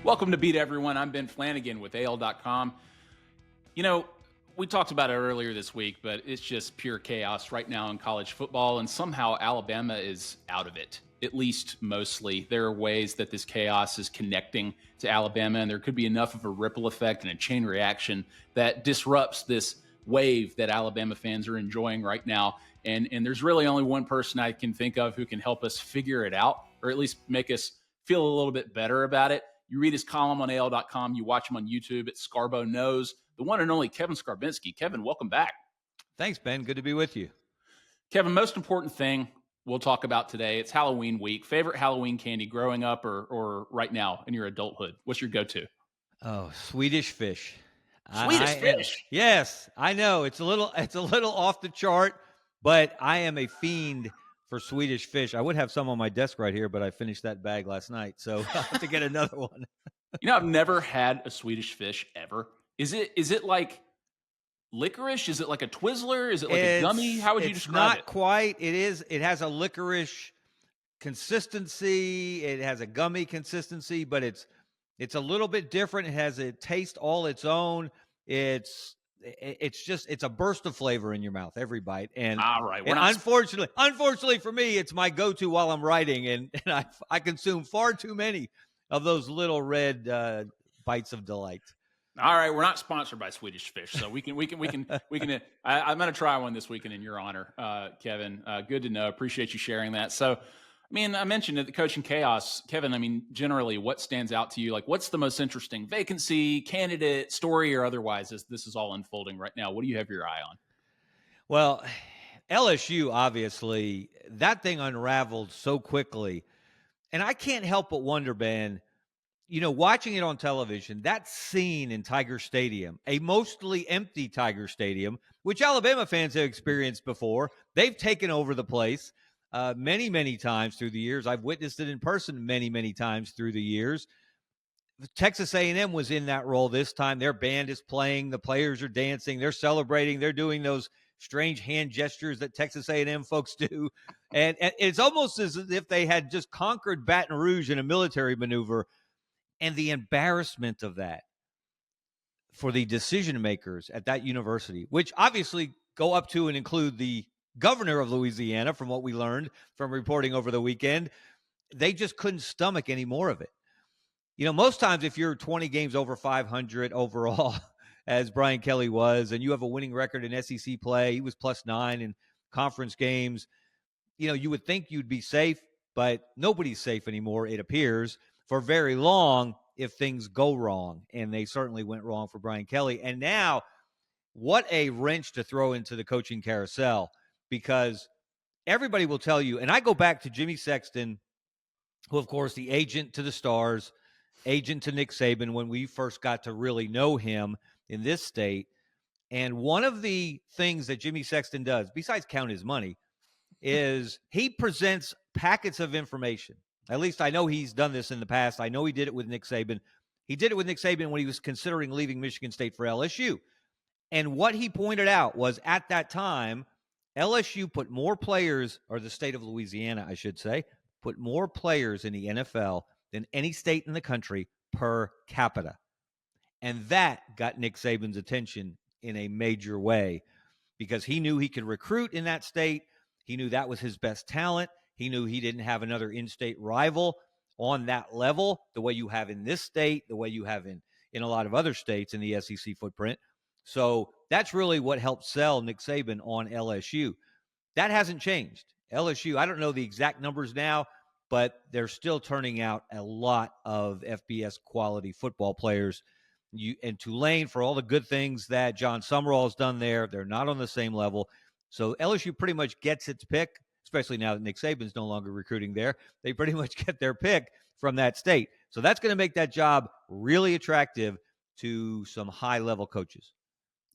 Welcome to Beat Everyone. I'm Ben Flanagan with AL.com. You know, we talked about it earlier this week, but it's just pure chaos right now in college football, and somehow Alabama is out of it, at least mostly. There are ways that this chaos is connecting to Alabama, and there could be enough of a ripple effect and a chain reaction that disrupts this wave that Alabama fans are enjoying right now. And there's really only one person I can think of who can help us figure it out, or at least make us feel a little bit better about it. You read his column on AL.com. You watch him on YouTube at Scarbo Knows. The one and only Kevin Scarbinsky. Kevin, welcome back. Thanks, Ben. Good to be with you. Kevin, most important thing we'll talk about today, it's Halloween week. Favorite Halloween candy growing up or right now in your adulthood? What's your go-to? Oh, Swedish fish. Swedish fish? Yes, I know. It's a little off the chart, but I am a fiend for Swedish fish. I would have some on my desk right here, but I finished that bag last night, so I'll have to get another one. You know, I've never had a Swedish fish ever. Is it like licorice? Is it like a Twizzler? Is it like a gummy? How would you describe it? It's not quite. It is. It has a licorice consistency. It has a gummy consistency, but it's a little bit different. It has a taste all its own. It's a burst of flavor in your mouth every bite. And all right, and unfortunately for me, it's my go-to while I'm writing, and I consume far too many of those little red bites of delight. All right, we're not sponsored by Swedish fish, so we can. I'm going to try one this weekend in your honor, Kevin. Good to know. Appreciate you sharing that. So, I mean, I mentioned the coaching chaos, Kevin. I mean, generally, what stands out to you? Like, what's the most interesting vacancy, candidate, story, or otherwise, as this is all unfolding right now? What do you have your eye on? Well, LSU, obviously, that thing unraveled so quickly, and I can't help but wonder, Ben. You know, watching it on television, that scene in Tiger Stadium, a mostly empty Tiger Stadium, which Alabama fans have experienced before. They've taken over the place many, many times through the years. I've witnessed it in person many, many times through the years. Texas A&M was in that role this time. Their band is playing. The players are dancing. They're celebrating. They're doing those strange hand gestures that Texas A&M folks do. And it's almost as if they had just conquered Baton Rouge in a military maneuver. And the embarrassment of that for the decision makers at that university, which obviously go up to and include the governor of Louisiana, from what we learned from reporting over the weekend, they just couldn't stomach any more of it. You know, most times if you're 20 games over 500 overall, as Brian Kelly was, and you have a winning record in SEC play, he was +9 in conference games, you know, you would think you'd be safe, but nobody's safe anymore, it appears, for very long if things go wrong, and they certainly went wrong for Brian Kelly. And now, what a wrench to throw into the coaching carousel, because everybody will tell you, and I go back to Jimmy Sexton, who, of course, the agent to the Stars, agent to Nick Saban when we first got to really know him in this state. And one of the things that Jimmy Sexton does, besides count his money, is he presents packets of information. At least I know he's done this in the past. I know he did it with Nick Saban. He did it with Nick Saban when he was considering leaving Michigan State for LSU. And what he pointed out was, at that time, LSU put more players, or the state of Louisiana, I should say, put more players in the NFL than any state in the country per capita. And that got Nick Saban's attention in a major way, because he knew he could recruit in that state. He knew that was his best talent. He knew he didn't have another in-state rival on that level, the way you have in this state, the way you have in a lot of other states in the SEC footprint. So that's really what helped sell Nick Saban on LSU. That hasn't changed. LSU, I don't know the exact numbers now, but they're still turning out a lot of FBS quality football players. And Tulane, for all the good things that John Summerall has done there, they're not on the same level. So LSU pretty much gets its pick, especially now that Nick Saban's no longer recruiting there. They pretty much get their pick from that state. So that's going to make that job really attractive to some high-level coaches.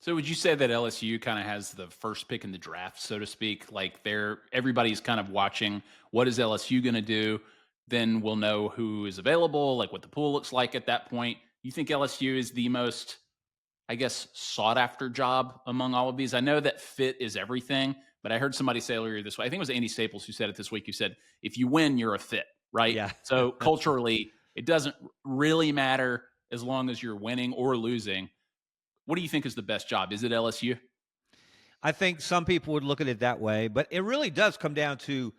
So would you say that LSU kind of has the first pick in the draft, so to speak? Like everybody's kind of watching, what is LSU going to do? Then we'll know who is available, like what the pool looks like at that point. You think LSU is the most, I guess, sought-after job among all of these? I know that fit is everything, but I heard somebody say earlier this way, I think it was Andy Staples who said it this week, who said, if you win, you're a fit, right? Yeah. So culturally, it doesn't really matter as long as you're winning or losing. What do you think is the best job? Is it LSU? I think some people would look at it that way, but it really does come down to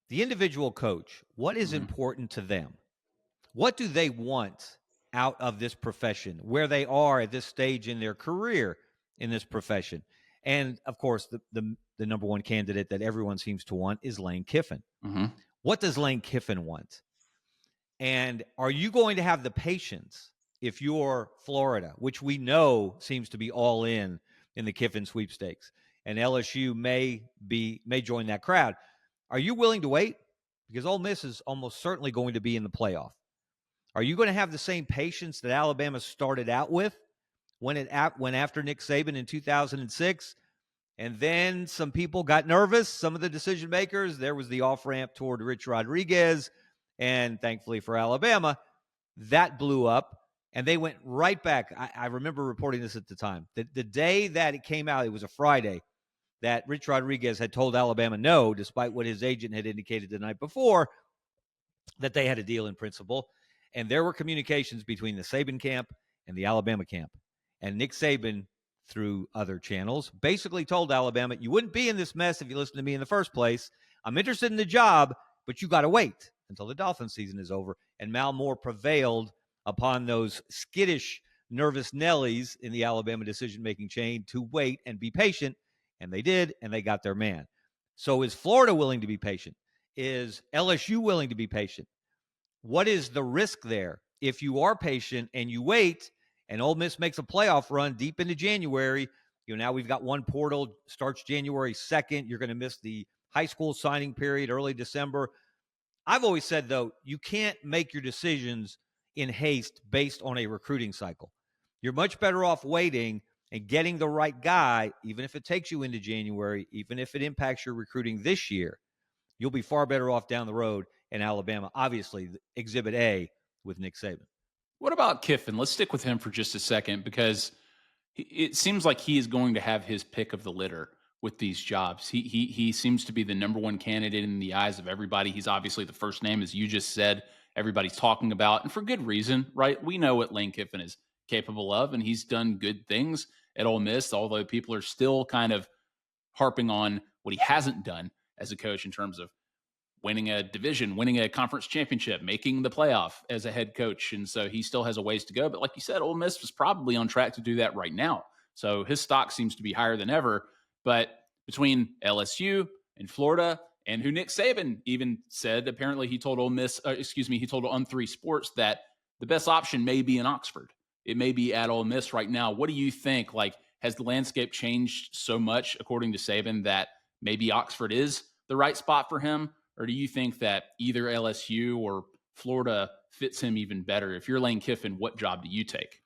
the individual coach. What is important to them? What do they want out of this profession, where they are at this stage in their career in this profession? And of course, the number one candidate that everyone seems to want is Lane Kiffin. Mm-hmm. What does Lane Kiffin want? And are you going to have the patience if you're Florida, which we know seems to be all in the Kiffin sweepstakes, and LSU may join that crowd? Are you willing to wait? Because Ole Miss is almost certainly going to be in the playoff. Are you going to have the same patience that Alabama started out with when after Nick Saban in 2006? And then some people got nervous, some of the decision makers. There was the off-ramp toward Rich Rodriguez, and thankfully for Alabama, that blew up, and they went right back. I remember reporting this at the time. The day that it came out, it was a Friday, that Rich Rodriguez had told Alabama no, despite what his agent had indicated the night before, that they had a deal in principle. And there were communications between the Saban camp and the Alabama camp. And Nick Saban, through other channels, basically told Alabama, you wouldn't be in this mess if you listened to me in the first place. I'm interested in the job, but you got to wait until the Dolphins season is over. And Mal Moore prevailed upon those skittish, nervous Nellies in the Alabama decision-making chain to wait and be patient. And they did, and they got their man. So is Florida willing to be patient? Is LSU willing to be patient? What is the risk there? If you are patient and you wait, and Ole Miss makes a playoff run deep into January, now we've got one portal, starts January 2nd. You're going to miss the high school signing period, early December. I've always said, though, you can't make your decisions in haste based on a recruiting cycle. You're much better off waiting and getting the right guy, even if it takes you into January, even if it impacts your recruiting this year. You'll be far better off down the road in Alabama. Obviously, Exhibit A with Nick Saban. What about Kiffin? Let's stick with him for just a second, because it seems like he is going to have his pick of the litter with these jobs. He seems to be the number one candidate in the eyes of everybody. He's obviously the first name, as you just said, everybody's talking about, and for good reason, right? We know what Lane Kiffin is capable of, and he's done good things at Ole Miss, although people are still kind of harping on what he hasn't done as a coach in terms of winning a division, winning a conference championship, making the playoff as a head coach. And so he still has a ways to go. But like you said, Ole Miss is probably on track to do that right now. So his stock seems to be higher than ever. But between LSU and Florida, and who Nick Saban even said, apparently he told he told On3 Sports that the best option may be in Oxford. It may be at Ole Miss right now. What do you think? Like, has the landscape changed so much, according to Saban, that maybe Oxford is the right spot for him? Or do you think that either LSU or Florida fits him even better? If you're Lane Kiffin, what job do you take?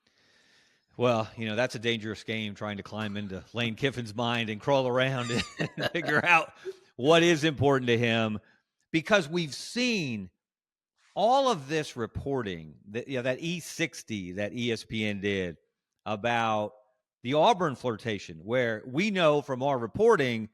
Well, that's a dangerous game, trying to climb into Lane Kiffin's mind and crawl around and figure out what is important to him, because we've seen all of this reporting that that E60 that ESPN did about the Auburn flirtation, where we know from our reporting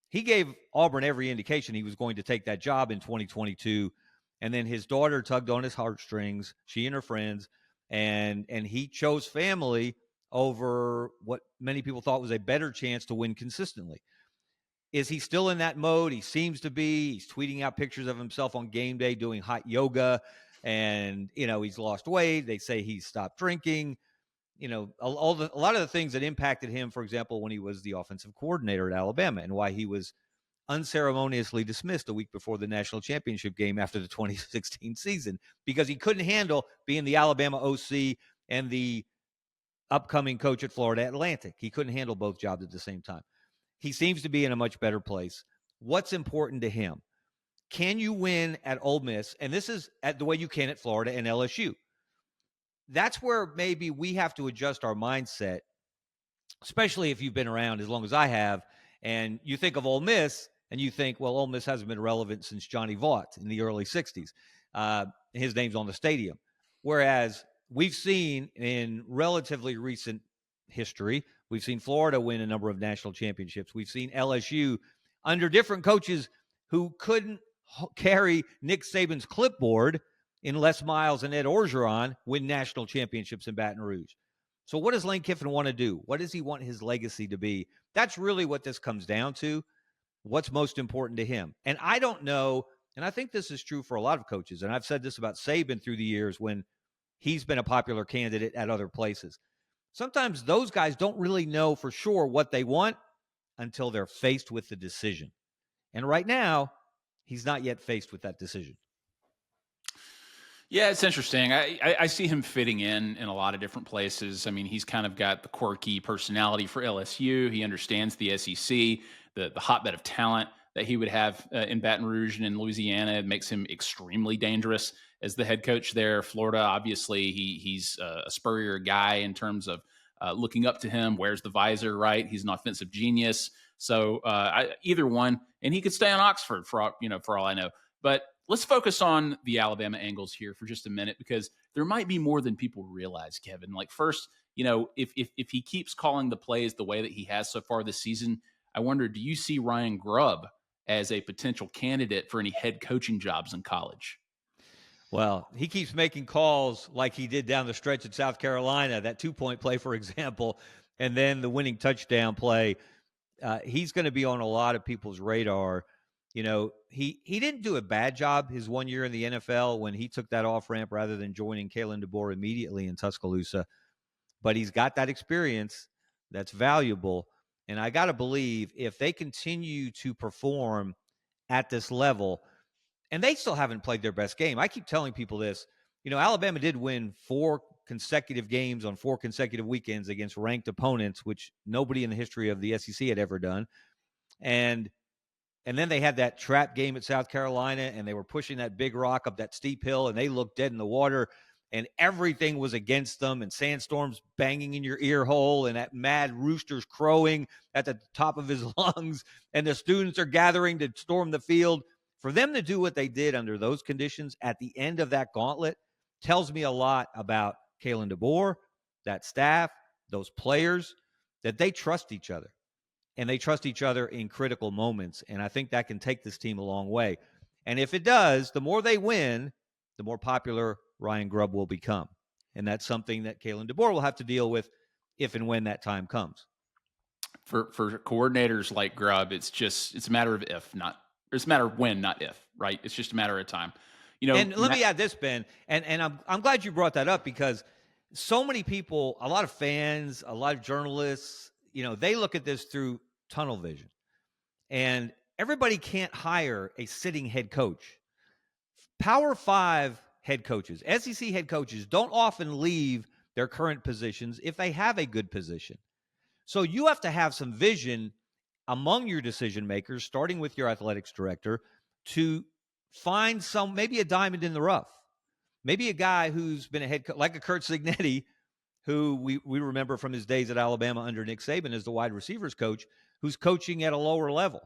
he gave Auburn every indication he was going to take that job in 2022. And then his daughter tugged on his heartstrings, she and her friends, and he chose family over what many people thought was a better chance to win consistently. Is he still in that mode? He seems to be. He's tweeting out pictures of himself on game day doing hot yoga, and he's lost weight. They say he's stopped drinking. A lot of the things that impacted him, for example, when he was the offensive coordinator at Alabama, and why he was unceremoniously dismissed a week before the national championship game after the 2016 season, because he couldn't handle being the Alabama OC and the upcoming coach at Florida Atlantic. He couldn't handle both jobs at the same time. He seems to be in a much better place. What's important to him? Can you win at Ole Miss? And this is the way you can at Florida and LSU. That's where maybe we have to adjust our mindset, especially if you've been around as long as I have, and you think of Ole Miss and you think, well, Ole Miss hasn't been relevant since Johnny Vaught in the early 60s. His name's on the stadium. Whereas we've seen in relatively recent history, we've seen Florida win a number of national championships. We've seen LSU under different coaches who couldn't carry Nick Saban's clipboard in Les Miles and Ed Orgeron win national championships in Baton Rouge. So what does Lane Kiffin want to do? What does he want his legacy to be? That's really what this comes down to. What's most important to him? And I don't know, and I think this is true for a lot of coaches, and I've said this about Saban through the years when he's been a popular candidate at other places. Sometimes those guys don't really know for sure what they want until they're faced with the decision. And right now, he's not yet faced with that decision. Yeah, it's interesting. I see him fitting in a lot of different places. I mean, he's kind of got the quirky personality for LSU. He understands the SEC, the hotbed of talent that he would have in Baton Rouge and in Louisiana. It makes him extremely dangerous as the head coach there. Florida, obviously, he's a Spurrier guy in terms of looking up to him. Wears the visor, right? He's an offensive genius. So either one, and he could stay on Oxford for all I know. But let's focus on the Alabama angles here for just a minute, because there might be more than people realize, Kevin. Like, first, if he keeps calling the plays the way that he has so far this season, I wonder, do you see Ryan Grubb as a potential candidate for any head coaching jobs in college? Well, he keeps making calls like he did down the stretch at South Carolina, that 2-point play, for example, and then the winning touchdown play. He's going to be on a lot of people's radar. He didn't do a bad job his 1 year in the NFL when he took that off ramp rather than joining Kalen DeBoer immediately in Tuscaloosa. But he's got that experience that's valuable. And I got to believe if they continue to perform at this level, and they still haven't played their best game. I keep telling people this. Alabama did win 4 consecutive games on 4 consecutive weekends against ranked opponents, which nobody in the history of the SEC had ever done. And then they had that trap game at South Carolina, and they were pushing that big rock up that steep hill, and they looked dead in the water, and everything was against them, and sandstorms banging in your ear hole, and that mad rooster's crowing at the top of his lungs, and the students are gathering to storm the field. For them to do what they did under those conditions at the end of that gauntlet tells me a lot about Kalen DeBoer, that staff, those players, that they trust each other. And they trust each other in critical moments. And I think that can take this team a long way. And if it does, the more they win, the more popular Ryan Grubb will become. And that's something that Kalen DeBoer will have to deal with if and when that time comes. For coordinators like Grubb, it's a matter of if, not it's a matter of when, not if, right? It's just a matter of time. And let me add this, Ben, and I'm glad you brought that up, because so many people, a lot of fans, a lot of journalists, they look at this through tunnel vision, and everybody can't hire a sitting head coach. Power 5 head coaches, SEC head coaches, don't often leave their current positions if they have a good position. So you have to have some vision among your decision makers, starting with your athletics director, to find maybe a diamond in the rough, maybe a guy who's been a head coach, like a Curt Cignetti, who we remember from his days at Alabama under Nick Saban as the wide receivers coach, who's coaching at a lower level.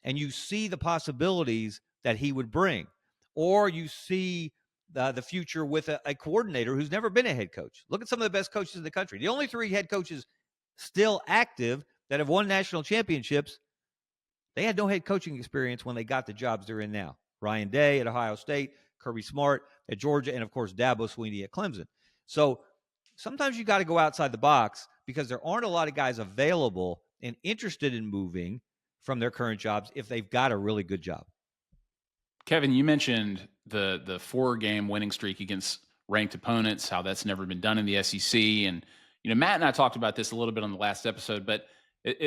And you see the possibilities that he would bring. Or you see the future with a coordinator who's never been a head coach. Look at some of the best coaches in the country. The only 3 head coaches still active that have won national championships, they had no head coaching experience when they got the jobs they're in now. Ryan Day at Ohio State, Kirby Smart at Georgia, and, of course, Dabo Swinney at Clemson. So sometimes you got to go outside the box, because there aren't a lot of guys available and interested in moving from their current jobs if they've got a really good job. Kevin, you mentioned the 4-game winning streak against ranked opponents, how that's never been done in the SEC. And, Matt and I talked about this a little bit on the last episode, but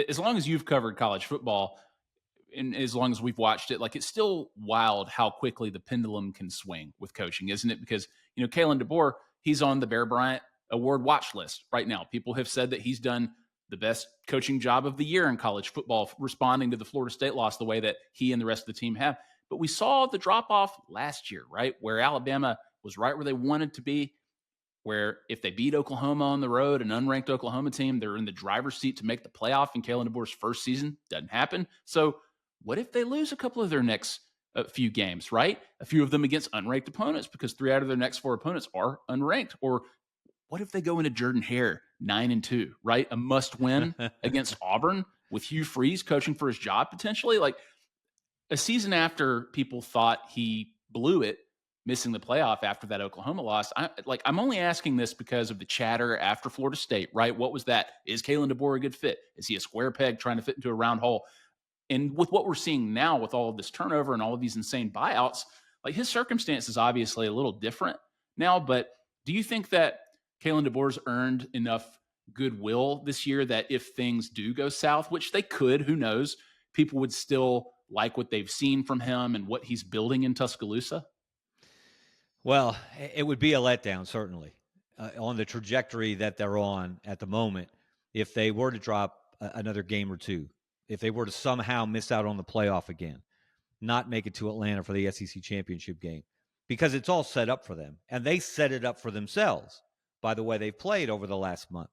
as long as you've covered college football and as long as we've watched it, like, it's still wild how quickly the pendulum can swing with coaching, isn't it? Because, Kalen DeBoer, he's on the Bear Bryant Award watch list right now. People have said that he's done the best coaching job of the year in college football, responding to the Florida State loss the way that he and the rest of the team have. But we saw the drop-off last year, right, where Alabama was right where they wanted to be, where if they beat Oklahoma on the road, an unranked Oklahoma team, they're in the driver's seat to make the playoff in Kalen DeBoer's first season. Doesn't happen. So what if they lose a couple of their next few games, right? A few of them against unranked opponents, because 3 out of their next 4 opponents are unranked. Or what if they go into Jordan-Hare 9-2, right? A must-win against Auburn with Hugh Freeze coaching for his job potentially. Like, a season after people thought he blew it, missing the playoff after that Oklahoma loss. I'm only asking this because of the chatter after Florida State, right? What was that? Is Kalen DeBoer a good fit? Is he a square peg trying to fit into a round hole? And with what we're seeing now, with all of this turnover and all of these insane buyouts, like his circumstance is obviously a little different now. But do you think that Kalen DeBoer's earned enough goodwill this year that if things do go south, which they could, who knows, people would still like what they've seen from him and what he's building in Tuscaloosa? Well, it would be a letdown, certainly, on the trajectory that they're on at the moment. If they were to drop another game or two, if they were to somehow miss out on the playoff again, not make it to Atlanta for the SEC championship game, because it's all set up for them. And they set it up for themselves by the way they've played over the last month.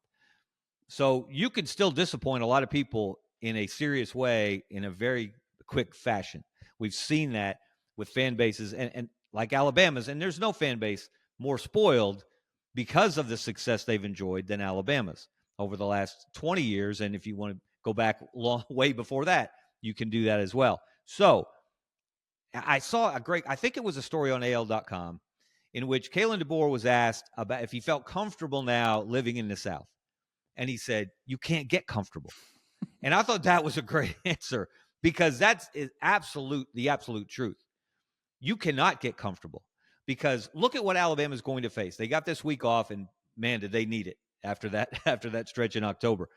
So you could still disappoint a lot of people in a serious way in a very quick fashion. We've seen that with fan bases and like Alabama's, and there's no fan base more spoiled because of the success they've enjoyed than Alabama's over the last 20 years. And if you want to go back long way before that, you can do that as well. So I saw I think it was a story on AL.com in which Kalen DeBoer was asked about if he felt comfortable now living in the South. And he said, you can't get comfortable. And I thought that was a great answer because that's the absolute truth. You cannot get comfortable because look at what Alabama's going to face. They got this week off, and man, did they need it after that stretch in October.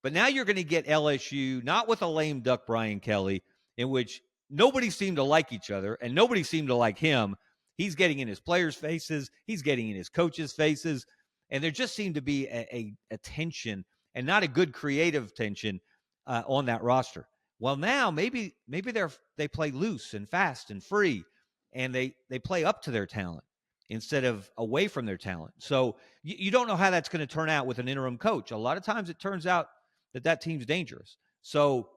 But now you're going to get LSU, not with a lame duck Brian Kelly, in which nobody seemed to like each other and nobody seemed to like him. He's getting in his players' faces. He's getting in his coaches' faces. And there just seemed to be a tension and not a good creative tension on that roster. Well, now maybe they play loose and fast and free, and they play up to their talent instead of away from their talent. So you don't know how that's going to turn out with an interim coach. A lot of times it turns out that team's dangerous. So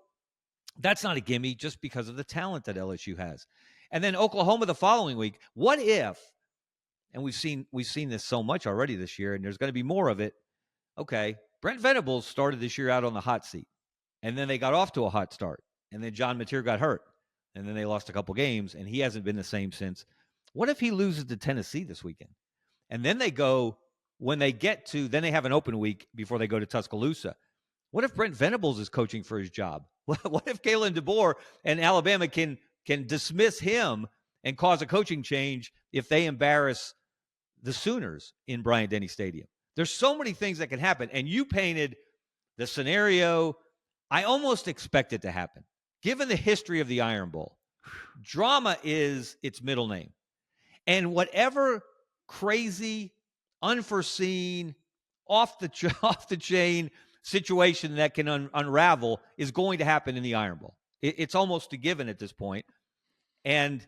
that's not a gimme just because of the talent that LSU has. And then Oklahoma the following week. What if, and we've seen this so much already this year, and there's going to be more of it. Okay, Brent Venables started this year out on the hot seat, and then they got off to a hot start, and then John Mateer got hurt, and then they lost a couple games, and he hasn't been the same since. What if he loses to Tennessee this weekend? And then they go, then they have an open week before they go to Tuscaloosa. What if Brent Venables is coaching for his job? What if Kalen DeBoer and Alabama can dismiss him and cause a coaching change if they embarrass the Sooners in Bryant-Denny Stadium? There's so many things that can happen, and you painted the scenario. I almost expect it to happen. Given the history of the Iron Bowl, drama is its middle name. And whatever crazy, unforeseen, off the chain situation that can unravel is going to happen in the Iron Bowl. It's almost a given at this point. And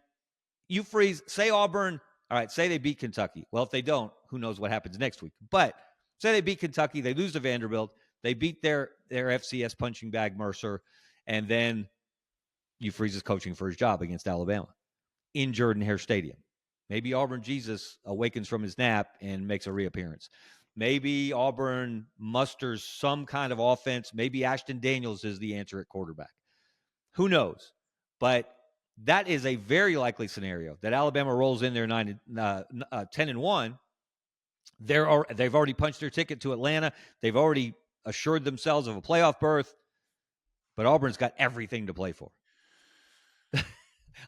you freeze, say Auburn, all right, say they beat Kentucky. Well, if they don't, who knows what happens next week. But say they beat Kentucky, they lose to Vanderbilt, they beat their FCS punching bag Mercer, and then you freeze his coaching for his job against Alabama in Jordan-Hare Stadium. Maybe Auburn Jesus awakens from his nap and makes a reappearance. Maybe Auburn musters some kind of offense. Maybe Ashton Daniels is the answer at quarterback. Who knows? But that is a very likely scenario that Alabama rolls in there 10-1. They've already punched their ticket to Atlanta. They've already assured themselves of a playoff berth. But Auburn's got everything to play for.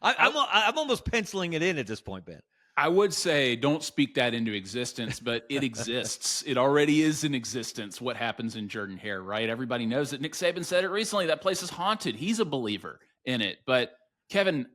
I'm almost penciling it in at this point, Ben. I would say don't speak that into existence, but it exists. It already is in existence what happens in Jordan-Hare, right? Everybody knows it. Nick Saban said it recently. That place is haunted. He's a believer in it. But, Kevin,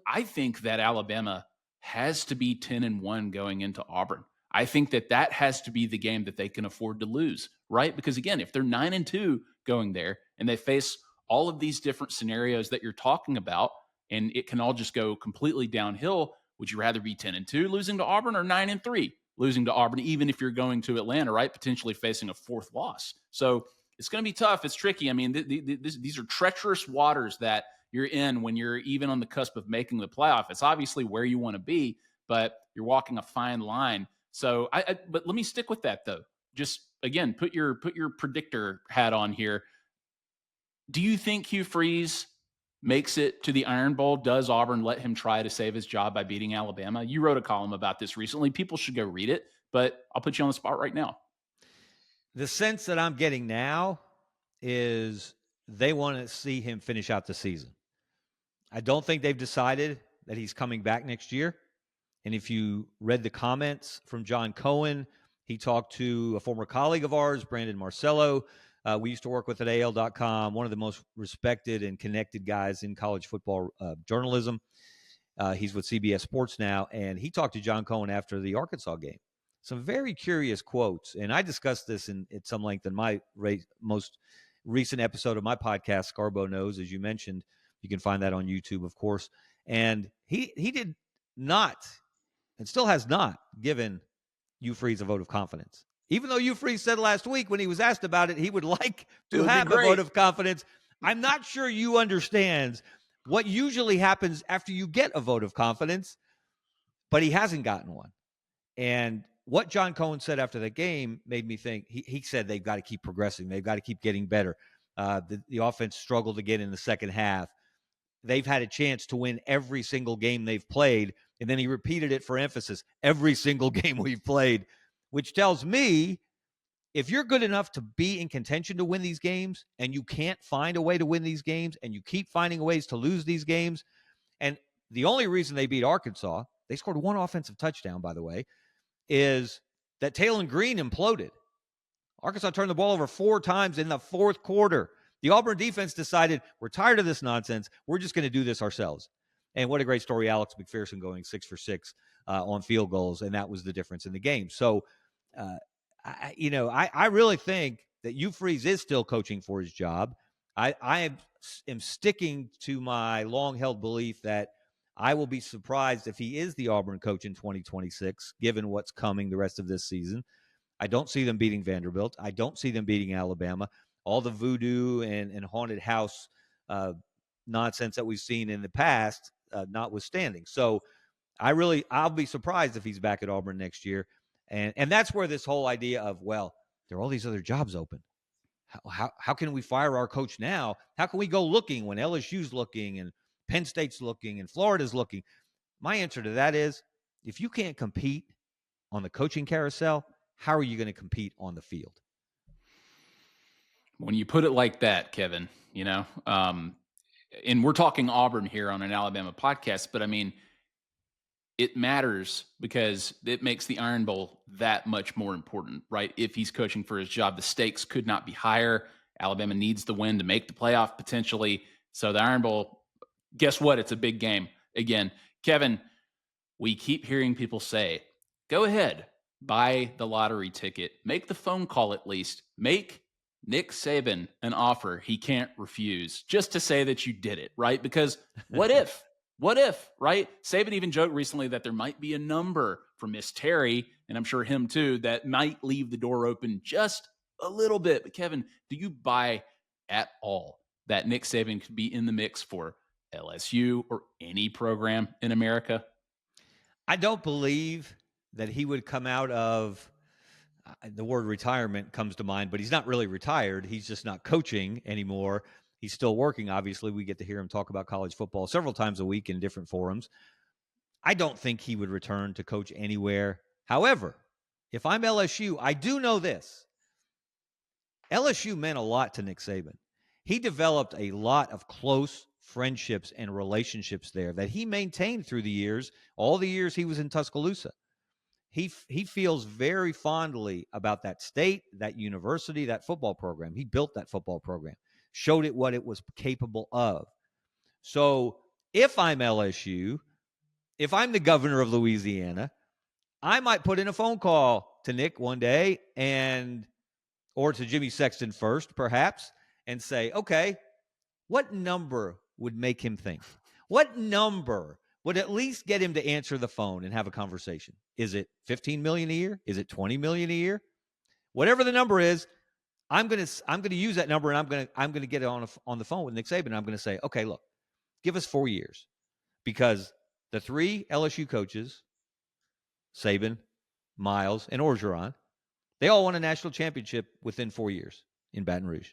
I think that Alabama has to be 10-1 going into Auburn. I think that has to be the game that they can afford to lose, right? Because, again, if they're 9-2 going there and they face all of these different scenarios that you're talking about, and it can all just go completely downhill, would you rather be 10-2 losing to Auburn or 9-3 losing to Auburn, even if you're going to Atlanta, right? Potentially facing a fourth loss. So it's going to be tough. It's tricky. I mean, these are treacherous waters that you're in when you're even on the cusp of making the playoff. It's obviously where you want to be, but you're walking a fine line. So but let me stick with that though. Just again, put your predictor hat on here. Do you think Hugh Freeze makes it to the Iron Bowl, does Auburn let him try to save his job by beating Alabama? You wrote a column about this recently. People should go read it, but I'll put you on the spot right now. The sense that I'm getting now is they want to see him finish out the season. I don't think they've decided that he's coming back next year. And if you read the comments from John Cohen, he talked to a former colleague of ours, Brandon Marcello. We used to work with at AL.com, one of the most respected and connected guys in college football journalism. He's with CBS Sports now, and he talked to John Cohen after the Arkansas game. Some very curious quotes, and I discussed this at some length in my most recent episode of my podcast, Scarbo Knows, as you mentioned. You can find that on YouTube, of course. And he did not, and still has not, given Hugh Freeze a vote of confidence. Even though Hugh Freeze said last week when he was asked about it, he would like to have a vote of confidence. I'm not sure Hugh understands what usually happens after you get a vote of confidence, but he hasn't gotten one. And what John Cohen said after the game made me think, he said they've got to keep progressing. They've got to keep getting better. The offense struggled again in the second half. They've had a chance to win every single game they've played. And then he repeated it for emphasis, every single game we've played, which tells me if you're good enough to be in contention to win these games and you can't find a way to win these games and you keep finding ways to lose these games, and the only reason they beat Arkansas, they scored one offensive touchdown, by the way, is that Taylon Green imploded. Arkansas turned the ball over 4 times in the fourth quarter. The Auburn defense decided, we're tired of this nonsense. We're just going to do this ourselves. And what a great story, Alex McPherson going 6 for 6 on field goals, and that was the difference in the game. So, I really think that Hugh Freeze is still coaching for his job. I am sticking to my long-held belief that I will be surprised if he is the Auburn coach in 2026, given what's coming the rest of this season. I don't see them beating Vanderbilt. I don't see them beating Alabama. All the voodoo and haunted house nonsense that we've seen in the past, notwithstanding. So I'll be surprised if he's back at Auburn next year. And that's where this whole idea of, well, there are all these other jobs open. How can we fire our coach now? How can we go looking when LSU's looking and Penn State's looking and Florida's looking? My answer to that is, if you can't compete on the coaching carousel, how are you going to compete on the field? When you put it like that, Kevin, and we're talking Auburn here on an Alabama podcast, but I mean, it matters because it makes the Iron Bowl that much more important, right? If he's coaching for his job, the stakes could not be higher. Alabama needs the win to make the playoff potentially. So the Iron Bowl, guess what? It's a big game. Again, Kevin, we keep hearing people say, go ahead, buy the lottery ticket, make the phone call at least, make Nick Saban an offer he can't refuse, just to say that you did it, right? Because what if? What if, right? Saban even joked recently that there might be a number for Miss Terry, and I'm sure him too, that might leave the door open just a little bit. But Kevin, do you buy at all that Nick Saban could be in the mix for LSU or any program in America? I don't believe that he would come out of the word retirement comes to mind, but he's not really retired. He's just not coaching anymore. He's still working. Obviously, we get to hear him talk about college football several times a week in different forums. I don't think he would return to coach anywhere. However, if I'm LSU, I do know this. LSU meant a lot to Nick Saban. He developed a lot of close friendships and relationships there that he maintained through the years, all the years he was in Tuscaloosa. He feels very fondly about that state, that university, that football program. He built that football program, showed it what it was capable of. So if I'm LSU, if I'm the governor of Louisiana, I might put in a phone call to Nick one day or to Jimmy Sexton first, perhaps, and say, okay, what number would make him think? What number would at least get him to answer the phone and have a conversation? Is it $15 million a year? Is it $20 million a year? Whatever the number is, I'm going to use that number, and I'm going to get it on the phone with Nick Saban. And I'm going to say, okay, look, give us 4 years, because the 3 LSU coaches, Saban, Miles, and Orgeron, they all won a national championship within 4 years in Baton Rouge.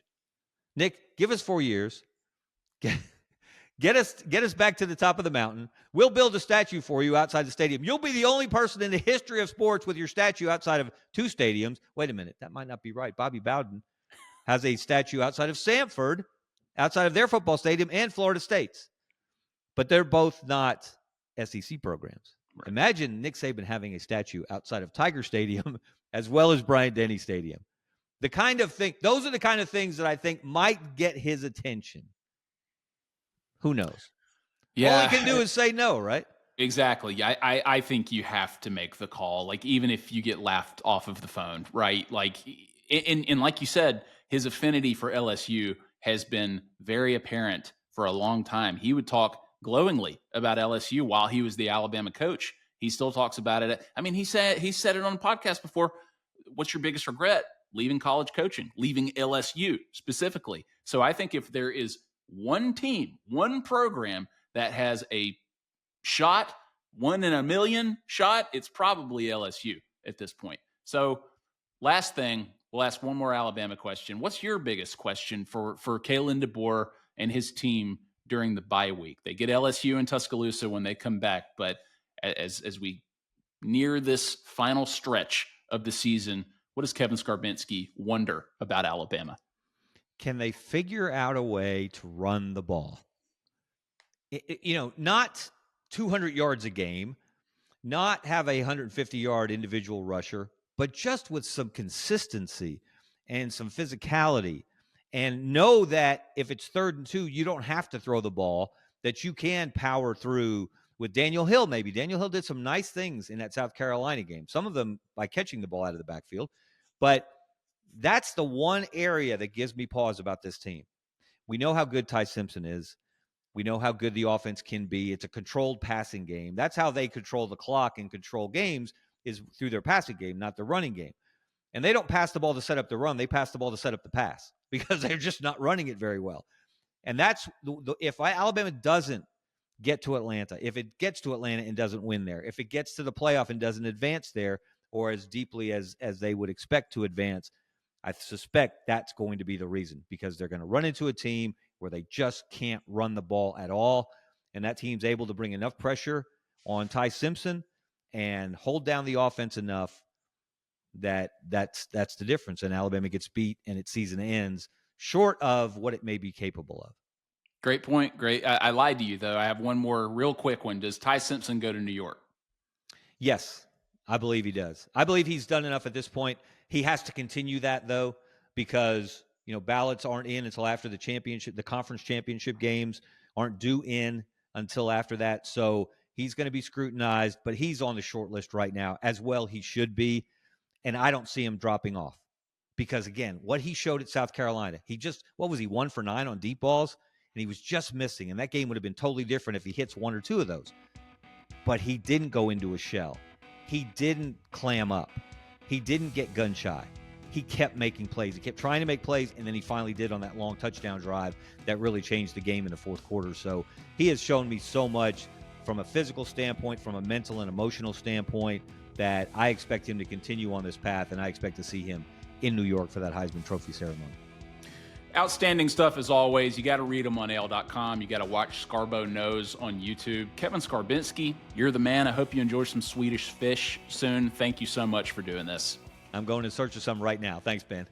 Nick, give us 4 years. Get us back to the top of the mountain. We'll build a statue for you outside the stadium. You'll be the only person in the history of sports with your statue outside of 2 stadiums. Wait a minute. That might not be right. Bobby Bowden has a statue outside of Samford, outside of their football stadium, and Florida State's. But they're both not SEC programs. Right. Imagine Nick Saban having a statue outside of Tiger Stadium as well as Bryant-Denny Stadium. Those are the kind of things that I think might get his attention. Who knows? Yeah. All he can do is say no, right? Exactly. I think you have to make the call, like, even if you get laughed off of the phone, right? Like, and like you said, his affinity for LSU has been very apparent for a long time. He would talk glowingly about LSU while he was the Alabama coach. He still talks about it. I mean, he said it on a podcast before. What's your biggest regret? Leaving college coaching, leaving LSU specifically. So I think if there is one team, one program that has a shot, 1 in a million shot, it's probably LSU at this point. So last thing, we'll ask one more Alabama question. What's your biggest question for Kalen DeBoer and his team during the bye week? They get LSU and Tuscaloosa when they come back, but as we near this final stretch of the season, what does Kevin Scarbinsky wonder about Alabama? Can they figure out a way to run the ball? Not 200 yards a game, not have a 150-yard individual rusher, but just with some consistency and some physicality, and know that if it's 3rd and 2, you don't have to throw the ball, that you can power through with Daniel Hill maybe. Daniel Hill did some nice things in that South Carolina game, some of them by catching the ball out of the backfield. But that's the one area that gives me pause about this team. We know how good Ty Simpson is. We know how good the offense can be. It's a controlled passing game. That's how they control the clock and control games, is through their passing game, not the running game. And they don't pass the ball to set up the run. They pass the ball to set up the pass because they're just not running it very well. And that's if Alabama doesn't get to Atlanta, if it gets to Atlanta and doesn't win there, if it gets to the playoff and doesn't advance there or as deeply as they would expect to advance, I suspect that's going to be the reason, because they're going to run into a team where they just can't run the ball at all. And that team's able to bring enough pressure on Ty Simpson and hold down the offense enough that's the difference. And Alabama gets beat and its season ends short of what it may be capable of. Great point. Great. I lied to you, though. I have one more real quick one. Does Ty Simpson go to New York? Yes, I believe he does. I believe he's done enough at this point. He has to continue that, though, because ballots aren't in until after the championship. The conference championship games aren't due in until after that. So he's going to be scrutinized, but he's on the short list right now as well. He should be. And I don't see him dropping off because, again, what he showed at South Carolina, what was he, 1 for 9 on deep balls? And he was just missing. And that game would have been totally different if he hits 1 or 2 of those. But he didn't go into a shell. He didn't clam up. He didn't get gun shy. He kept making plays. He kept trying to make plays, and then he finally did on that long touchdown drive that really changed the game in the fourth quarter. So he has shown me so much from a physical standpoint, from a mental and emotional standpoint, that I expect him to continue on this path, and I expect to see him in New York for that Heisman Trophy ceremony. Outstanding stuff as always. You got to read them on AL.com. You got to watch Scarbo Knows on YouTube. Kevin Scarbinsky, you're the man. I hope you enjoy some Swedish fish soon. Thank you so much for doing this. I'm going in search of some right now. Thanks, Ben.